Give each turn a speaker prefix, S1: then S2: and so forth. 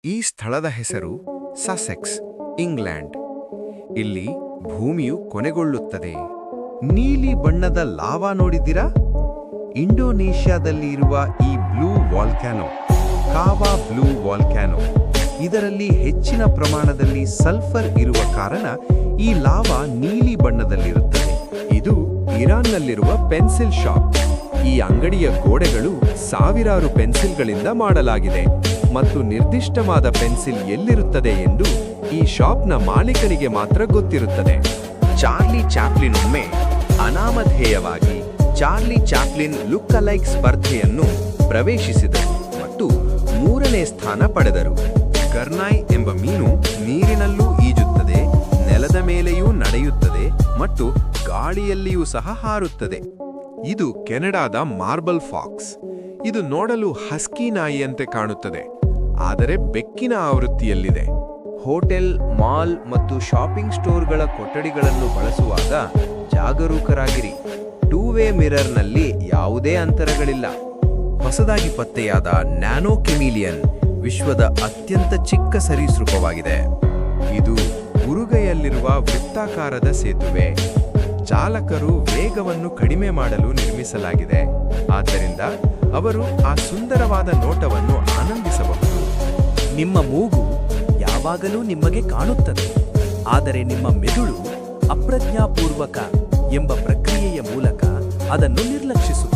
S1: ಈ ಸ್ಥಳದ ಹೆಸರು ಸಸೆಕ್ಸ್, ಇಂಗ್ಲೆಂಡ್. ಇಲ್ಲಿ ಭೂಮಿಯು ಕೊನೆಗೊಳ್ಳುತ್ತದೆ. ನೀಲಿ ಬಣ್ಣದ ಲಾವಾ ನೋಡಿದ್ದೀರಾ? ಇಂಡೋನೇಷ್ಯಾದಲ್ಲಿ ಇರುವ ಈ ಬ್ಲೂ ವಾಲ್ಕ್ಯಾನೋ ಕಾವಾ ಬ್ಲೂ ವಾಲ್ಕ್ಯಾನೋ. ಇದರಲ್ಲಿ ಹೆಚ್ಚಿನ ಪ್ರಮಾಣದಲ್ಲಿ ಸಲ್ಫರ್ ಇರುವ ಕಾರಣ ಈ ಲಾವಾ ನೀಲಿ ಬಣ್ಣದಲ್ಲಿರುತ್ತದೆ. ಇದು ಇರಾನ್ನಲ್ಲಿರುವ ಪೆನ್ಸಿಲ್ ಶಾಪ್. ಈ ಅಂಗಡಿಯ ಗೋಡೆಗಳು ಸಾವಿರಾರು ಪೆನ್ಸಿಲ್ಗಳಿಂದ ಮಾಡಲಾಗಿದೆ ಮತ್ತು ನಿರ್ದಿಷ್ಟವಾದ ಪೆನ್ಸಿಲ್ ಎಲ್ಲಿರುತ್ತದೆ ಎಂದು ಈ ಶಾಪ್ನ ಮಾಲೀಕನಿಗೆ ಮಾತ್ರ ಗೊತ್ತಿರುತ್ತದೆ. ಚಾರ್ಲಿ ಚಾಪ್ಲಿನ್ ಒಮ್ಮೆ ಅನಾಮಧೇಯವಾಗಿ ಚಾರ್ಲಿ ಚಾಪ್ಲಿನ್ ಲುಕ್ ಅಲೈಕ್ ಸ್ಪರ್ಧೆಯನ್ನು ಪ್ರವೇಶಿಸಿದರು ಮತ್ತು 3ನೇ ಸ್ಥಾನ ಪಡೆದರು. ಗರ್ನಾಯ್ ಎಂಬ ಮೀನು ನೀರಿನಲ್ಲೂ ಈಜುತ್ತದೆ, ನೆಲದ ಮೇಲೆಯೂ ನಡೆಯುತ್ತದೆ ಮತ್ತು ಗಾಳಿಯಲ್ಲಿಯೂ ಸಹ ಹಾರುತ್ತದೆ. ಇದು ಕೆನಡಾದ ಮಾರ್ಬಲ್ ಫಾಕ್ಸ್. ಇದು ನೋಡಲು ಹಸ್ಕಿ ನಾಯಿಯಂತೆ ಕಾಣುತ್ತದೆ, ಆದರೆ ಬೆಕ್ಕಿನ ಆವೃತ್ತಿಯಲ್ಲಿದೆ. ಹೋಟೆಲ್, ಮಾಲ್ ಮತ್ತು ಶಾಪಿಂಗ್ ಸ್ಟೋರ್ಗಳ ಕೊಠಡಿಗಳನ್ನು ಬಳಸುವಾಗ ಜಾಗರೂಕರಾಗಿರಿ. 2-ವೇ ಮಿರರ್ನಲ್ಲಿ ಯಾವುದೇ ಅಂತರಗಳಿಲ್ಲ. ಹೊಸದಾಗಿ ಪತ್ತೆಯಾದ ನ್ಯಾನೋ ಕೆಮಿಲಿಯನ್ ವಿಶ್ವದ ಅತ್ಯಂತ ಚಿಕ್ಕ ಸರೀಸೃಪವಾಗಿದೆ. ಇದು ಉರುಗೈಯಲ್ಲಿರುವ ವೃತ್ತಾಕಾರದ ಸೇತುವೆ. ಚಾಲಕರು ವೇಗವನ್ನು ಕಡಿಮೆ ಮಾಡಲು ನಿರ್ಮಿಸಲಾಗಿದೆ, ಆದ್ದರಿಂದ ಅವರು ಆ ಸುಂದರವಾದ ನೋಟವನ್ನು ಆನಂದಿಸಬಹುದು.
S2: ನಿಮ್ಮ ಮೂಗು ಯಾವಾಗಲೂ ನಿಮಗೆ ಕಾಣುತ್ತದೆ, ಆದರೆ ನಿಮ್ಮ ಮೆದುಳು ಅಪ್ರಜ್ಞಾಪೂರ್ವಕ ಎಂಬ ಪ್ರಕ್ರಿಯೆಯ ಮೂಲಕ ಅದನ್ನು ನಿರ್ಲಕ್ಷಿಸುತ್ತದೆ.